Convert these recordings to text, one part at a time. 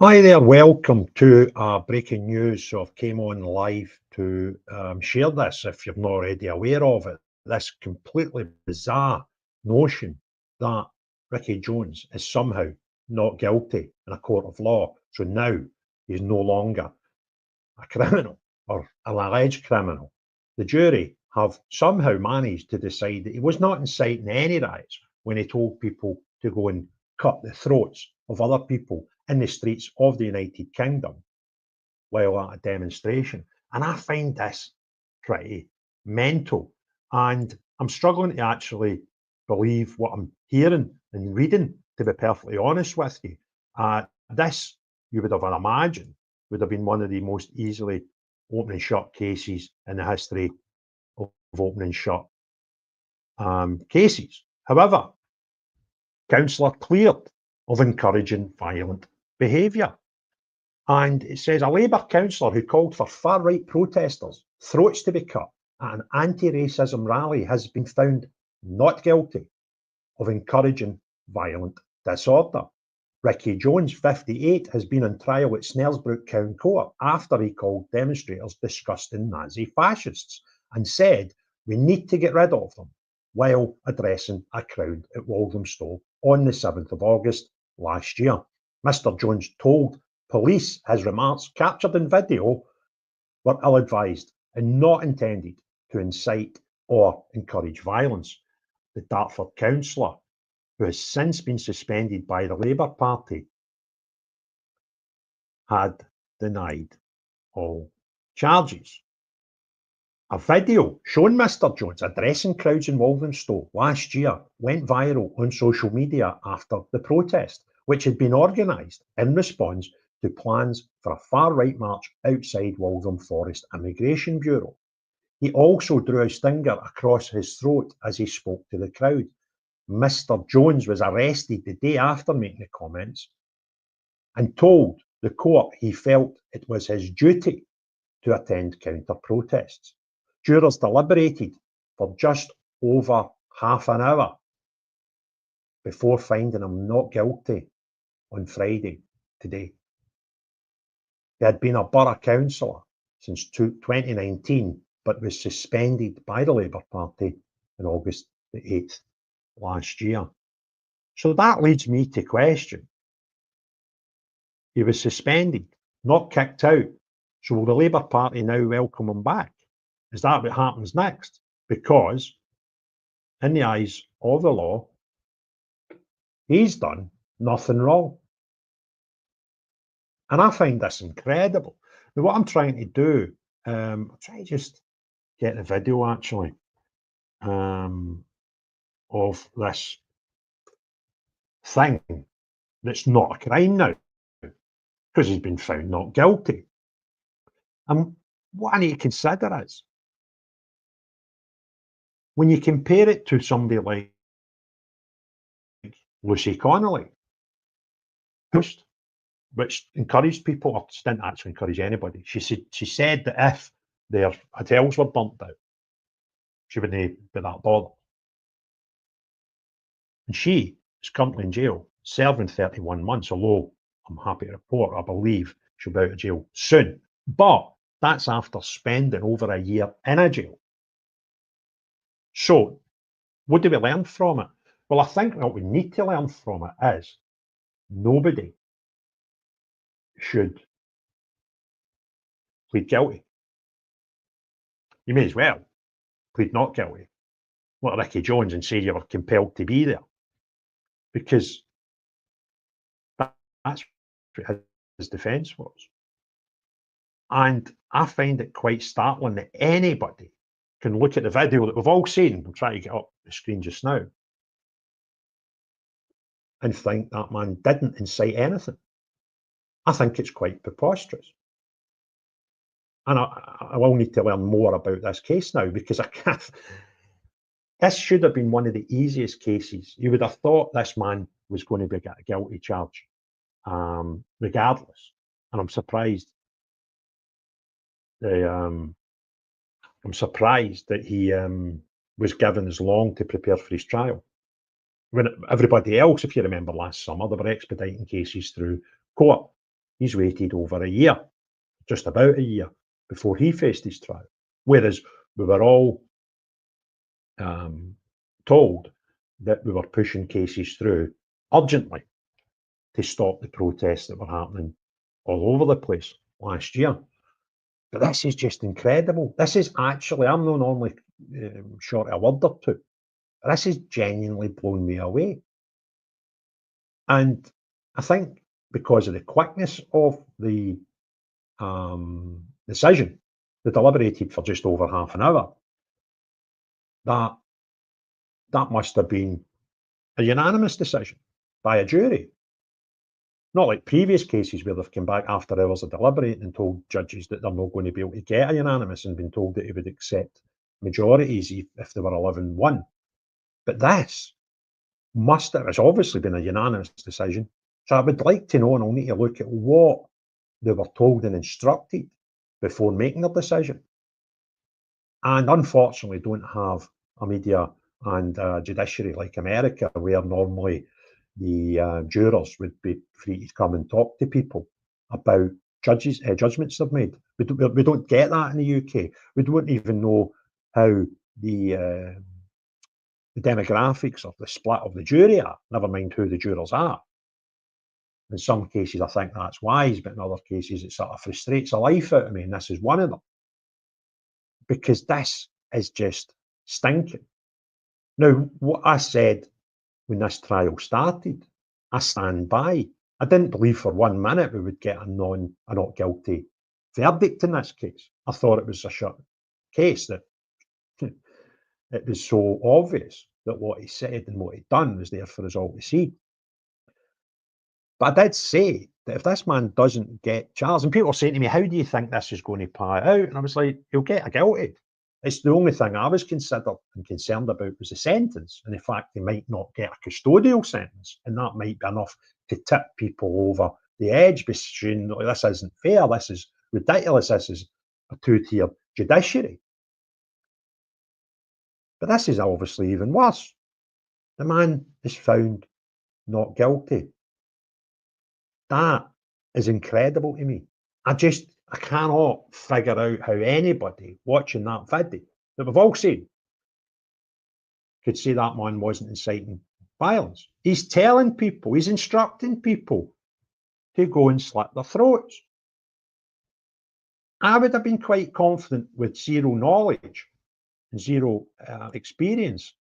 Hi there, welcome to breaking news. So I've came on live to share this if you're not already aware of it. This completely bizarre notion that Ricky Jones is somehow not guilty in a court of law. So now he's no longer a criminal or an alleged criminal. The jury have somehow managed to decide that he was not inciting any riots when he told people to go and cut the throats of other people in the streets of the United Kingdom while at a demonstration. And I find this pretty mental. And I'm struggling to actually believe what I'm hearing and reading, to be perfectly honest with you. This, you would have imagined, would have been one of the most easily open and shut cases in the history of open and shut cases. However, councillor cleared of encouraging violent behaviour. And it says a Labour councillor who called for far-right protesters' throats to be cut at an anti-racism rally has been found not guilty of encouraging violent disorder. Ricky Jones, 58, has been on trial at Snaresbrook Crown Court after he called demonstrators disgusting Nazi fascists and said we need to get rid of them while addressing a crowd at Walthamstow on the 7th of August last year. Mr. Jones told police his remarks, captured in video, were ill-advised and not intended to incite or encourage violence. The Dartford councillor, who has since been suspended by the Labour Party, had denied all charges. A video showing Mr. Jones addressing crowds in Walthamstow last year went viral on social media after the protest, which had been organised in response to plans for a far-right march outside Waltham Forest Immigration Bureau. He also drew a stinger across his throat as he spoke to the crowd. Mr. Jones was arrested the day after making the comments and told the court he felt it was his duty to attend counter-protests. Jurors deliberated for just over half an hour before finding him not guilty on Friday, today. He had been a borough councillor since 2019, but was suspended by the Labour Party on August the 8th last year. So that leads me to question. He was suspended, not kicked out. So will the Labour Party now welcome him back? Is that what happens next? Because in the eyes of the law, he's done nothing wrong. And I find this incredible. Now, what I'm trying to do, I'll try to just get the video actually of this thing that's not a crime now because he's been found not guilty. And what I need to consider is when you compare it to somebody like Lucy Connolly, which encouraged people, or didn't actually encourage anybody. She said that if their hotels were burnt out, she wouldn't be that bothered. And she is currently in jail, serving 31 months, although I'm happy to report, I believe she'll be out of jail soon. But that's after spending over a year in a jail. So what do we learn from it? Well, I think what we need to learn from it is nobody should plead guilty. You may as well plead not guilty, like Ricky Jones, and say you were compelled to be there. Because that's what his defence was. And I find it quite startling that anybody can look at the video that we've all seen, I'm trying to get up the screen just now, and think that man didn't incite anything. I think it's quite preposterous. And I will need to learn more about this case now, because I can't. This should have been one of the easiest cases. You would have thought this man was going to be a guilty charge, regardless. And I'm surprised. I'm surprised that he was given as long to prepare for his trial. When everybody else, if you remember last summer, they were expediting cases through court. He's waited over a year, just about a year, before he faced his trial. Whereas we were all told that we were pushing cases through urgently to stop the protests that were happening all over the place last year. But this is just incredible. This is actually, I'm not normally short a word or two. This has genuinely blown me away. And I think because of the quickness of the decision, they deliberated for just over half an hour. That must have been a unanimous decision by a jury. Not like previous cases where they've come back after hours of deliberating and told judges that they're not going to be able to get a unanimous and been told that he would accept majorities if they were 11-1. But this must have, it's obviously been a unanimous decision. So I would like to know, and I'll need to look at what they were told and instructed before making their decision. And unfortunately, don't have a media and judiciary like America, where normally the jurors would be free to come and talk to people about judgments they've made. We don't get that in the UK. We don't even know how the demographics of the split of the jury are, never mind who the jurors are. In some cases, I think that's wise, but in other cases, it sort of frustrates the life out of me, and this is one of them. Because this is just stinking. Now, what I said when this trial started, I stand by. I didn't believe for 1 minute we would get a not guilty verdict in this case. I thought it was a short case, that it was so obvious that what he said and what he'd done was there for us all to see. But I did say that if this man doesn't get charged, and people were saying to me, how do you think this is going to play out? And I was like, he'll get a guilty. It's the only thing I was considered and concerned about was the sentence, and the fact he might not get a custodial sentence, and that might be enough to tip people over the edge, by saying, this isn't fair, this is ridiculous, this is a two-tier judiciary. But this is obviously even worse. The man is found not guilty. That is incredible to me. I cannot figure out how anybody watching that video that we've all seen could say that man wasn't inciting violence. He's telling people, he's instructing people to go and slit their throats. I would have been quite confident, with zero knowledge and zero experience,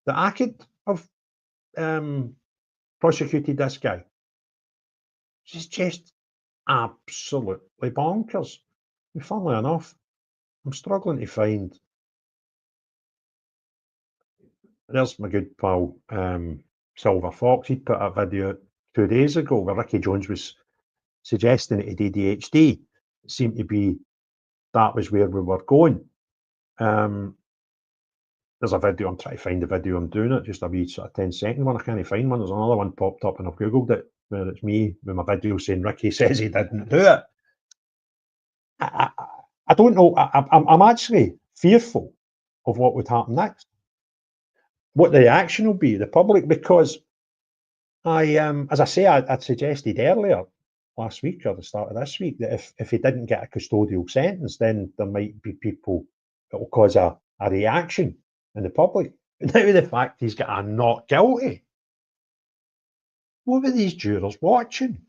that I could have prosecuted this guy. It's just absolutely bonkers. And funnily enough, I'm struggling to find. There's my good pal Silver Fox. He put a video 2 days ago where Ricky Jones was suggesting that he had ADHD. It seemed to be that was where we were going. There's a video, I'm trying to find the video, I'm doing it, just a wee sort of 10-second one. I can't find one. There's another one popped up and I've Googled it, where it's me with my video saying Ricky says he didn't do it. I don't know. I'm actually fearful of what would happen next, what the reaction will be, the public, because as I say, I'd suggested earlier last week or the start of this week that if he didn't get a custodial sentence, then there might be people that will cause a reaction in the public. But now the fact he's got a not guilty, what were these jurors watching?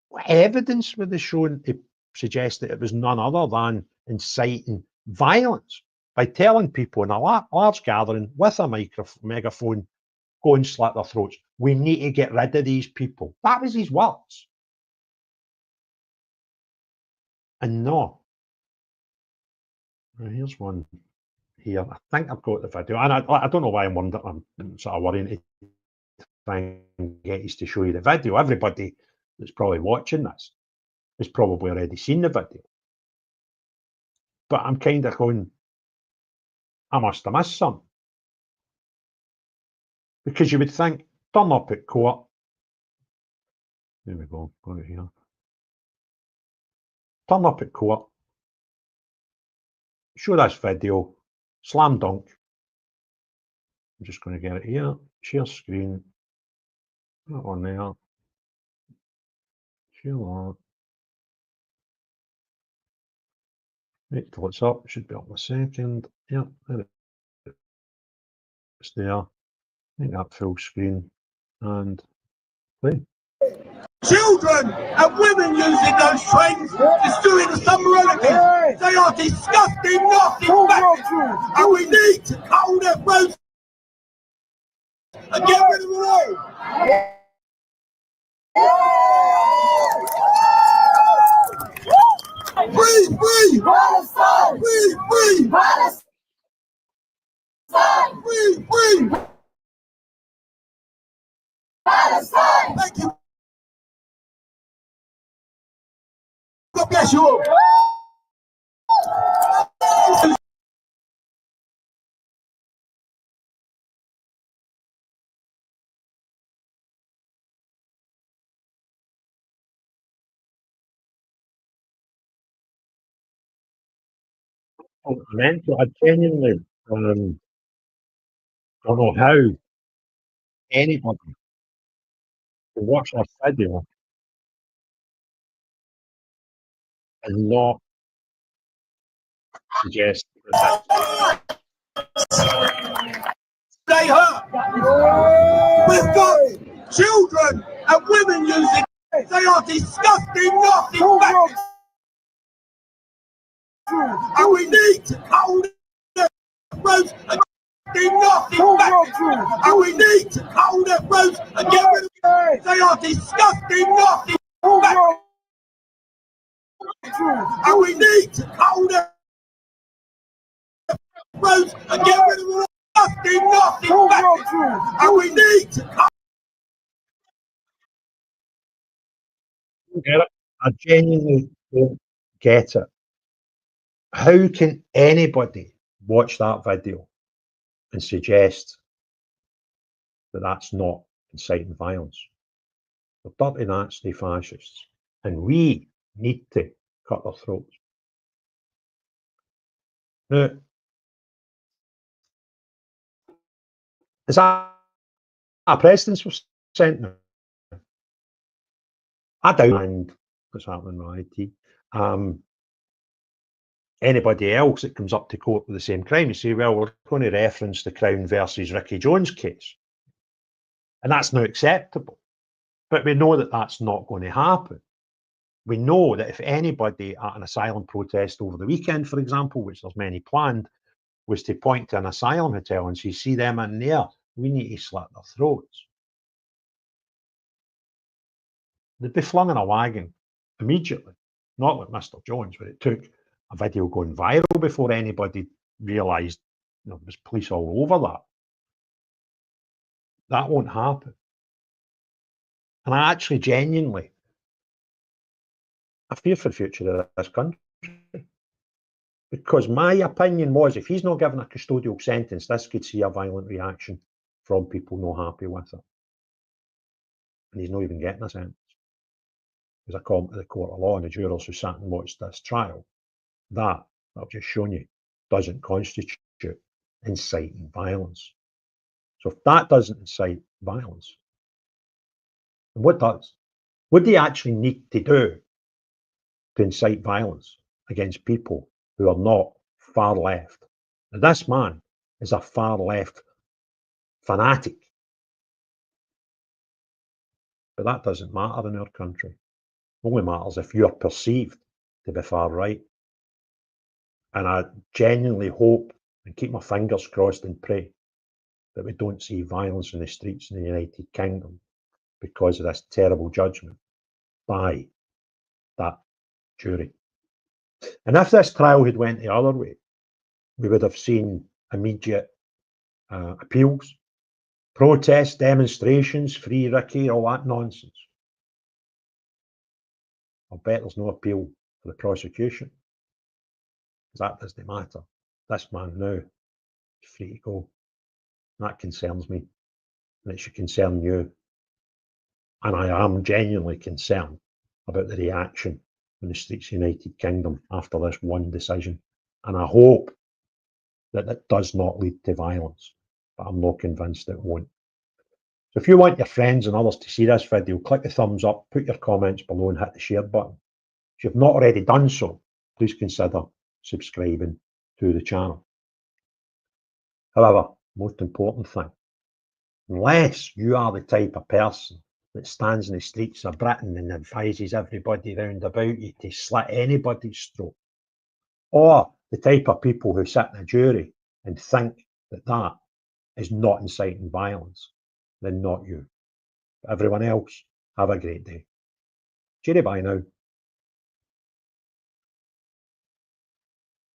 What evidence were they shown to suggest that it was none other than inciting violence by telling people in a large gathering with a megaphone, go and slit their throats? We need to get rid of these people. That was his words. And no. Here's one here. I think I've got the video. And I don't know why I'm sort of worrying to try and get us to show you the video. Everybody that's probably watching this has probably already seen the video. But I'm kind of going, I must have missed some. Because you would think, turn up at court. There we go, got it here. Turn up at court. Show this video. Slam dunk. I'm just going to get it here. Share screen. That one there. Share that. Wait till it's up. It should be up in a second. Yep, there it's there. Make that full screen and play. Children and women using those trains, destroying the summer relatives. They are disgusting, nasty fascists, and we need to hold their throats and get rid of them all. Free, free! Palestine! Free, free! Palestine! Free, free! Palestine! Thank you. God bless you all. I genuinely don't know how anybody can watch this video and not suggest that Stay hurt. We've got children and women using. They are disgusting, nasty fascists, and we need to hold their throats and nasty fascists, and we need to hold their throats and get rid of them. They are disgusting, nasty fascists, and we need to hold their throats and get rid of them. Disgusting, nasty fascists, and we need to. get it. I genuinely don't get it. How can anybody watch that video and suggest that that's not inciting violence? They're dirty, nasty fascists, and we need to cut their throats. Now, is that precedents were sent now? I doubt what's happening with IT. Anybody else that comes up to court with the same crime, you say, well, we're going to reference the Crown versus Ricky Jones case. And that's not acceptable. But we know that that's not going to happen. We know that if anybody at an asylum protest over the weekend, for example, which there's many planned, was to point to an asylum hotel and say, see them in there, we need to slit their throats. They'd be flung in a wagon immediately. Not like Mr. Jones, where it took a video going viral before anybody realised there was police all over that. That won't happen. And I actually genuinely, I fear for the future of this country. Because my opinion was, if he's not given a custodial sentence, this could see a violent reaction from people not happy with it. And he's not even getting a sentence. As I come to the court of law and the jurors who sat and watched this trial, that I've just shown you doesn't constitute inciting violence. So if that doesn't incite violence, then what does? What do you actually need to do to incite violence against people who are not far left? And this man is a far left fanatic. But that doesn't matter in our country. It only matters if you are perceived to be far right. And I genuinely hope and keep my fingers crossed and pray that we don't see violence in the streets in the United Kingdom because of this terrible judgment by that jury. And if this trial had went the other way, we would have seen immediate appeals, protests, demonstrations, free Ricky, all that nonsense. I'll bet there's no appeal for the prosecution, because that doesn't matter. This man now is free to go. That concerns me, and it should concern you. And I am genuinely concerned about the reaction in the streets of the United Kingdom after this one decision. And I hope that it does not lead to violence, but I'm not convinced it won't. So if you want your friends and others to see this video, click the thumbs up, put your comments below and hit the share button. If you've not already done so, please consider subscribing to the channel. However, most important thing, unless you are the type of person that stands in the streets of Britain and advises everybody round about you to slit anybody's throat, or the type of people who sit in a jury and think that that is not inciting violence, then not you. But everyone else, have a great day. Cheery bye now.